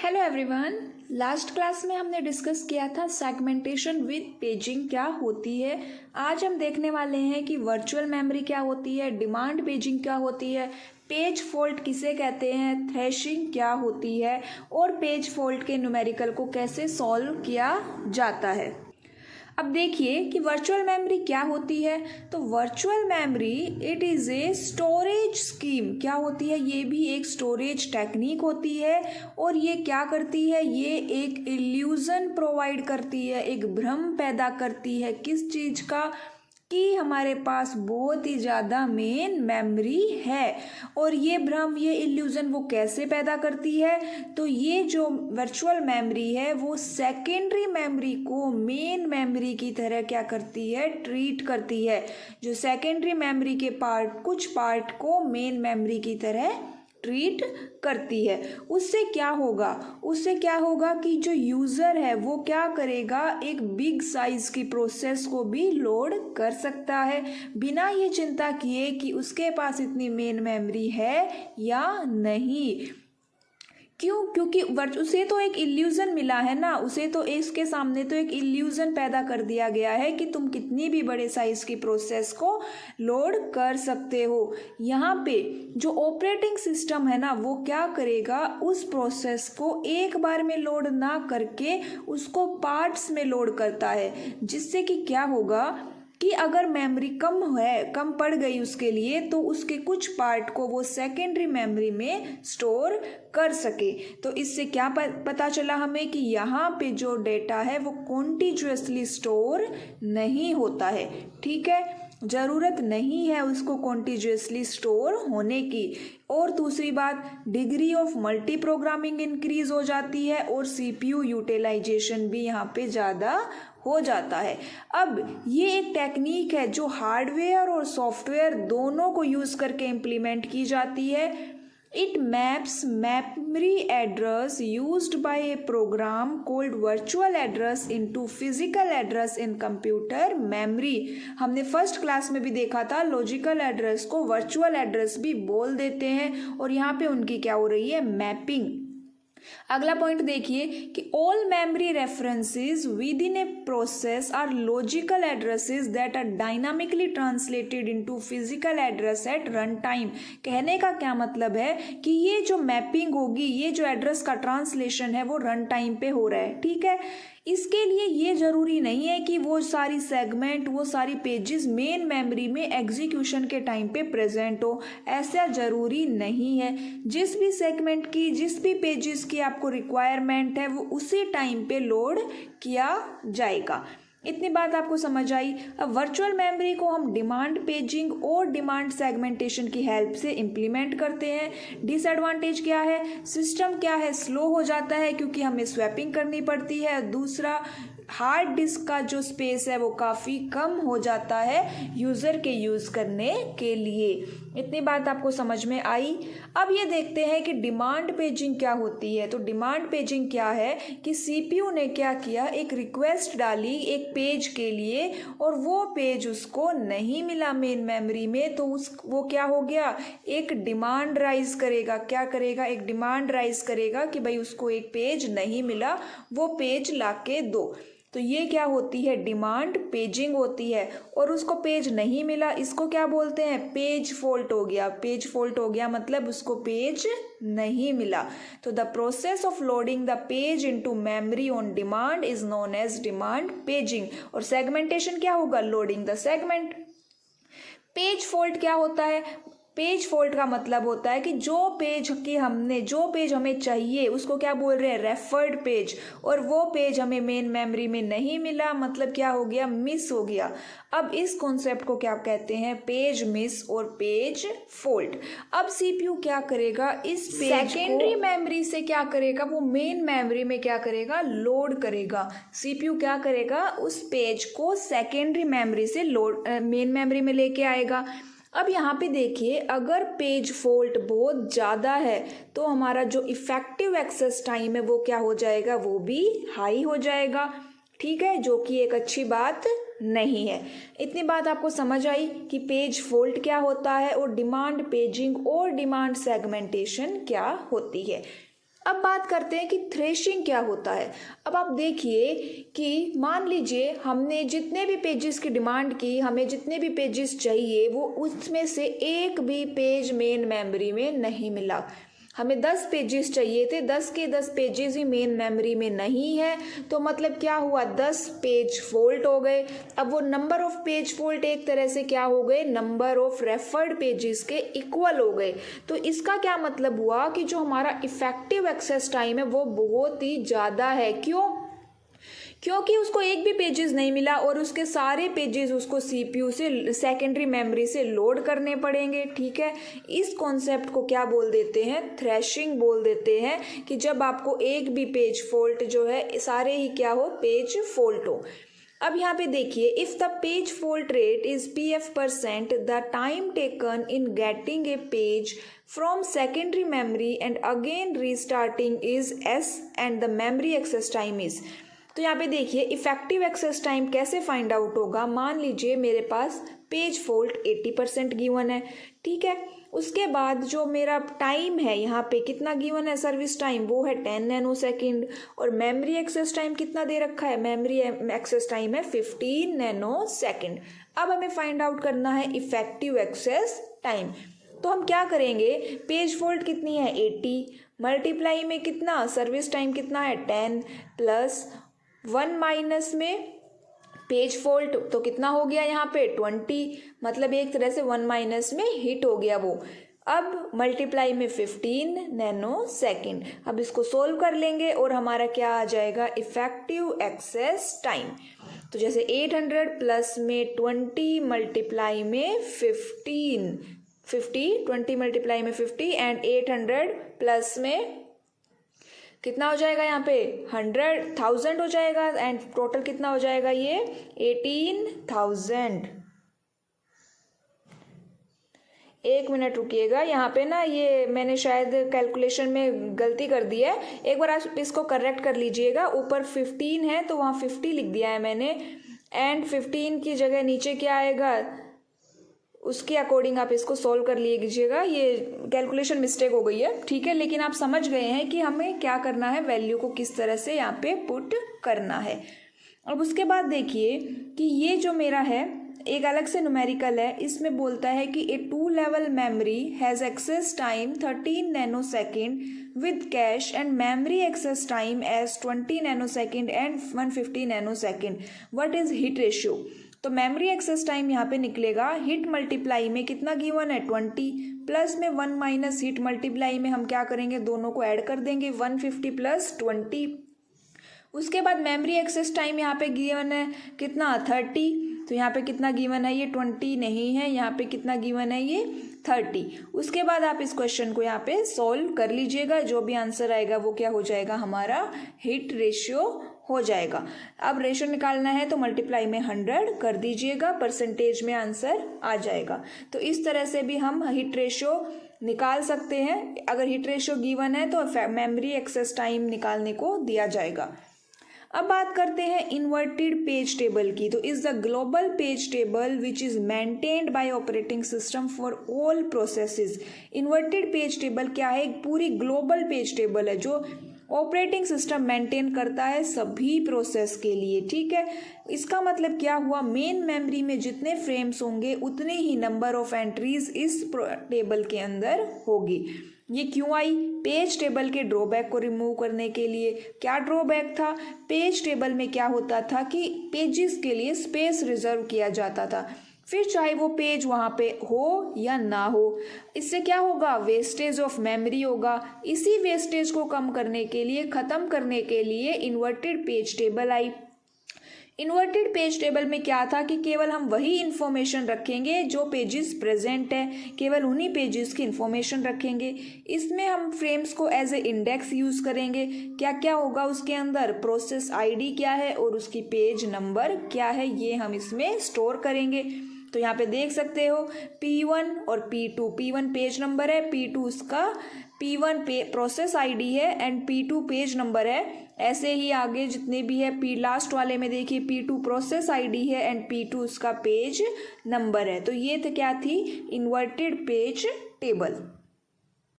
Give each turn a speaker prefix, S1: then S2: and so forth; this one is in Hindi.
S1: Hello everyone. लास्ट क्लास में हमने डिस्कस किया था सेगमेंटेशन विद पेजिंग क्या होती है। आज हम देखने वाले हैं कि वर्चुअल मेमोरी क्या होती है, डिमांड पेजिंग क्या होती है, पेज फॉल्ट किसे कहते हैं, थ्रेशिंग क्या होती है और पेज फॉल्ट के न्यूमेरिकल को कैसे सॉल्व किया जाता है। अब देखिए कि वर्चुअल मेमोरी क्या होती है। तो virtual memory it is a storage scheme. क्या होती है? ये भी एक स्टोरेज टेक्निक होती है और ये क्या करती है? ये एक इल्यूज़न प्रोवाइड करती है, एक भ्रम पैदा करती है। किस चीज़ का? कि हमारे पास बहुत ही ज़्यादा मेन मेमोरी है। और ये भ्रम, ये इल्यूज़न वो कैसे पैदा करती है? तो ये जो वर्चुअल मेमोरी है वो सेकेंडरी मेमोरी को मेन मेमोरी की तरह क्या करती है? ट्रीट करती है। जो सेकेंडरी मेमोरी के कुछ पार्ट को मेन मेमोरी की तरह ट्रीट करती है। उससे क्या होगा कि जो यूज़र है वो क्या करेगा? एक बिग साइज़ की प्रोसेस को भी लोड कर सकता है बिना ये चिंता किए कि उसके पास इतनी मेन मेमोरी है या नहीं। क्यों? क्योंकि उसे तो एक इल्यूज़न मिला है ना, उसे तो इसके सामने तो एक इल्यूज़न पैदा कर दिया गया है कि तुम कितनी भी बड़े साइज़ की प्रोसेस को लोड कर सकते हो। यहाँ पे जो ऑपरेटिंग सिस्टम है ना वो क्या करेगा? उस प्रोसेस को एक बार में लोड ना करके उसको पार्ट्स में लोड करता है, जिससे कि क्या होगा कि अगर मेमोरी कम पड़ गई उसके लिए तो उसके कुछ पार्ट को वो सेकेंडरी मेमोरी में स्टोर कर सके। तो इससे क्या पता चला हमें कि यहाँ पे जो डेटा है वो कॉन्टिन्यूअसली स्टोर नहीं होता है। ठीक है, ज़रूरत नहीं है उसको कॉन्टिन्यूअसली स्टोर होने की। और दूसरी बात, degree of multi programming increase हो जाती है और सीपीयू यूटिलाइजेशन भी यहाँ पे ज़्यादा हो जाता है। अब ये एक टेक्निक है जो हार्डवेयर और सॉफ्टवेयर दोनों को यूज़ करके इम्प्लीमेंट की जाती है। It maps memory address used by a program called virtual address into physical address in computer memory। हमने फर्स्ट क्लास में भी देखा था, लॉजिकल एड्रेस को वर्चुअल एड्रेस भी बोल देते हैं और यहाँ पे उनकी क्या हो रही है? मैपिंग। अगला पॉइंट देखिए कि all memory references within a process are logical addresses that are dynamically translated into physical address at run time. कहने का क्या मतलब है कि ये जो मैपिंग होगी, ये जो एड्रेस का ट्रांसलेशन है वो रन टाइम पे हो रहा है। ठीक है, इसके लिए ये ज़रूरी नहीं है कि वो सारी सेगमेंट, वो सारी पेजेस मेन मेमोरी में एग्जीक्यूशन के टाइम पे प्रेजेंट हो, ऐसा ज़रूरी नहीं है। जिस भी सेगमेंट की, जिस भी पेजेस की आपको रिक्वायरमेंट है वो उसी टाइम पे लोड किया जाएगा। इतनी बात आपको समझ आई। अब वर्चुअल मेमोरी को हम डिमांड पेजिंग और डिमांड सेगमेंटेशन की हेल्प से इम्प्लीमेंट करते हैं। डिसएडवांटेज क्या है? सिस्टम क्या है? स्लो हो जाता है क्योंकि हमें स्वैपिंग करनी पड़ती है। दूसरा, हार्ड डिस्क का जो स्पेस है वो काफ़ी कम हो जाता है यूज़र के यूज़ करने के लिए। इतनी बात आपको समझ में आई। अब ये देखते हैं कि डिमांड पेजिंग क्या होती है। तो डिमांड पेजिंग क्या है कि सीपीयू ने क्या किया? एक रिक्वेस्ट डाली एक पेज के लिए और वो पेज उसको नहीं मिला मेन मेमोरी में, तो वो क्या हो गया? एक डिमांड राइज करेगा। क्या करेगा? एक डिमांड राइज करेगा कि भाई उसको एक पेज नहीं मिला, वो पेज लाके दो। तो ये क्या होती है? डिमांड पेजिंग होती है। और उसको पेज नहीं मिला, इसको क्या बोलते हैं? पेज फॉल्ट हो गया। पेज फॉल्ट हो गया मतलब उसको पेज नहीं मिला। तो the process of loading the page into memory on demand is known as demand paging. और सेगमेंटेशन क्या होगा? Loading the segment. Page fault क्या होता है? पेज फॉल्ट का मतलब होता है कि जो पेज हमें चाहिए उसको क्या बोल रहे हैं? रेफर्ड पेज, और वो पेज हमें मेन मेमोरी में नहीं मिला, मतलब क्या हो गया? मिस हो गया। अब इस कॉन्सेप्ट को क्या कहते हैं? पेज मिस और पेज फॉल्ट। अब सीपीयू क्या करेगा? इस पेज सेकेंडरी मेमोरी से क्या करेगा? वो मेन मेमोरी में क्या करेगा? लोड करेगा। सीपीयू क्या करेगा? उस पेज को सेकेंडरी मेमोरी से मेन मेमोरी में लेके आएगा। अब यहाँ पे देखिए, अगर पेज फॉल्ट बहुत ज़्यादा है तो हमारा जो इफ़ेक्टिव एक्सेस टाइम है वो क्या हो जाएगा? वो भी हाई हो जाएगा। ठीक है, जो कि एक अच्छी बात नहीं है। इतनी बात आपको समझ आई कि पेज फॉल्ट क्या होता है और डिमांड पेजिंग और डिमांड सेगमेंटेशन क्या होती है। अब बात करते हैं कि थ्रेशिंग क्या होता है। अब आप देखिए कि मान लीजिए हमने जितने भी पेजेस की डिमांड की, हमें जितने भी पेजेस चाहिए, वो उसमें से एक भी पेज मेन मेमोरी में नहीं मिला। हमें 10 पेजेस चाहिए थे, 10 के 10 पेजेस ही मेन मेमोरी में नहीं है, तो मतलब क्या हुआ, 10 पेज फॉल्ट हो गए। अब वो नंबर ऑफ पेज फॉल्ट एक तरह से क्या हो गए, नंबर ऑफ रेफर्ड पेजेस के इक्वल हो गए। तो इसका क्या मतलब हुआ कि जो हमारा इफेक्टिव एक्सेस टाइम है वो बहुत ही ज़्यादा है। क्योंकि उसको एक भी पेजेस नहीं मिला और उसके सारे पेजेस उसको सीपीयू से, सेकेंडरी मेमोरी से लोड करने पड़ेंगे। ठीक है, इस कॉन्सेप्ट को क्या बोल देते हैं, थ्रेशिंग बोल देते हैं, कि जब आपको एक भी पेज फॉल्ट जो है, सारे ही क्या हो, पेज फॉल्ट हो। अब यहाँ पे देखिए, if the page fault rate is pf%, the time taken in getting a page from secondary memory and again restarting is s and the memory access time is. तो यहाँ पे देखिए इफेक्टिव एक्सेस टाइम कैसे फाइंड आउट होगा। मान लीजिए मेरे पास पेज फॉल्ट 80% गिवन है, ठीक है। उसके बाद जो मेरा टाइम है यहाँ पे कितना गिवन है, सर्विस टाइम, वो है 10 नैनो सेकेंड, और मेमोरी एक्सेस टाइम कितना दे रखा है, मेमोरी एक्सेस टाइम है 15 नैनो सेकेंड। अब हमें फाइंड आउट करना है इफेक्टिव एक्सेस टाइम। तो हम क्या करेंगे, पेज फॉल्ट कितनी है 80, मल्टीप्लाई में कितना, सर्विस टाइम कितना है 10, प्लस 1 माइनस में पेज फॉल्ट, तो कितना हो गया यहाँ पे 20, मतलब एक तरह से 1 माइनस में हिट हो गया वो। अब मल्टीप्लाई में 15 नैनो सेकेंड। अब इसको सोल्व कर लेंगे और हमारा क्या आ जाएगा, इफेक्टिव एक्सेस टाइम। तो जैसे 800 प्लस में 20 मल्टीप्लाई में 15, 20 मल्टीप्लाई में 50 एंड 800 प्लस में कितना हो जाएगा, यहाँ पे 100,000 हो जाएगा, एंड टोटल कितना हो जाएगा, ये 18,000। एक मिनट रुकिएगा, यहाँ पे ना ये मैंने शायद कैलकुलेशन में गलती कर दी है, एक बार आप इसको करेक्ट कर लीजिएगा। ऊपर 15 है तो वहाँ 50 लिख दिया है मैंने, एंड 15 की जगह नीचे क्या आएगा, उसके अकॉर्डिंग आप इसको सॉल्व कर लीजिएगा। ये कैलकुलेशन मिस्टेक हो गई है, ठीक है, लेकिन आप समझ गए हैं कि हमें क्या करना है, वैल्यू को किस तरह से यहाँ पे पुट करना है। अब उसके बाद देखिए कि ये जो मेरा है एक अलग से न्यूमेरिकल है, इसमें बोलता है कि a 2 level memory has access time 13 nano second with cache and memory access time as 20 nano second and 150 nano second. What is hit ratio. तो मेमोरी एक्सेस टाइम यहाँ पे निकलेगा, हिट मल्टीप्लाई में कितना गिवन है 20, प्लस में 1 माइनस हिट मल्टीप्लाई में हम क्या करेंगे, दोनों को ऐड कर देंगे, 150 प्लस 20। उसके बाद मेमोरी एक्सेस टाइम यहाँ पे गिवन है कितना 30, तो यहाँ पे कितना गिवन है, ये 20 नहीं है, यहाँ पे कितना गिवन है, ये 30। उसके बाद आप इस क्वेश्चन को यहाँ पे सॉल्व कर लीजिएगा, जो भी आंसर आएगा वो क्या हो जाएगा, हमारा हिट रेशियो हो जाएगा। अब रेशियो निकालना है तो मल्टीप्लाई में 100 कर दीजिएगा, परसेंटेज में आंसर आ जाएगा। तो इस तरह से भी हम हिट रेशियो निकाल सकते हैं। अगर हिट रेशियो गिवन है तो मेमोरी एक्सेस टाइम निकालने को दिया जाएगा। अब बात करते हैं इन्वर्टेड पेज टेबल की। तो is the global page table which is maintained by operating system for all processes. Inverted page table क्या है, एक पूरी ग्लोबल पेज टेबल है जो ऑपरेटिंग सिस्टम मेंटेन करता है सभी प्रोसेस के लिए, ठीक है। इसका मतलब क्या हुआ, मेन मेमोरी में जितने फ्रेम्स होंगे उतने ही नंबर ऑफ एंट्रीज इस टेबल के अंदर होगी। ये क्यों आई, पेज टेबल के ड्रॉबैक को रिमूव करने के लिए। क्या ड्रॉबैक था, पेज टेबल में क्या होता था कि पेजेस के लिए स्पेस रिजर्व किया जाता था, फिर चाहे वो पेज वहाँ पे हो या ना हो। इससे क्या होगा, वेस्टेज ऑफ मेमोरी होगा। इसी वेस्टेज को कम करने के लिए, ख़त्म करने के लिए inverted page table I. Inverted page table में क्या था कि केवल हम वही इंफॉर्मेशन रखेंगे जो पेजेस प्रेजेंट है, केवल उन्हीं पेजेस की इंफॉर्मेशन रखेंगे। इसमें हम फ्रेम्स को एज ए इंडेक्स यूज़ करेंगे। क्या क्या होगा उसके अंदर, प्रोसेस आईडी क्या है और उसकी पेज नंबर क्या है, ये हम इसमें स्टोर करेंगे। तो यहाँ पे देख सकते हो P1 और P2, P1 पेज नंबर है, P2 उसका P1 प्रोसेस आईडी है एंड P2 पेज नंबर है। ऐसे ही आगे जितने भी है, P लास्ट वाले में देखिए P2 प्रोसेस आईडी है एंड P2 उसका पेज नंबर है। तो ये तो क्या थी, इन्वर्टेड पेज टेबल।